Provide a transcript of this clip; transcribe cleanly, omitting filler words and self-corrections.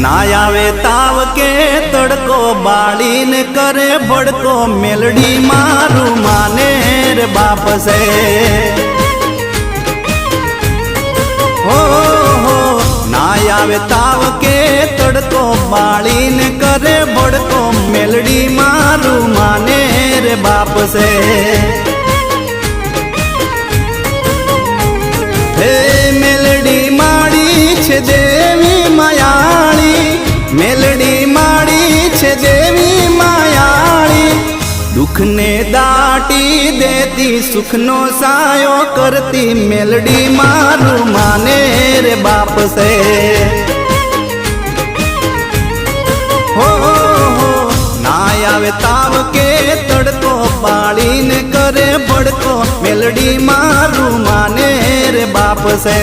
ना आवे ताव के तड़को बाड़ीन करे भड़को मेलडी मारू माने रे बाप से हो ना आवे ताव के तड़को बाड़ीन करे भड़को मेलडी मारू माने रे बाप से हे मेलडी माड़ी छे देवी मायाड़ी मेलडी माड़ी छे देवी मायाड़ी दुख ने दाटी देती सुख नो सायो करती मेलडी मारू माने रे बाप से हो ना आवे ताव के तड़को पाड़ीन करे भड़को मेलडी मारू माने रे बाप से।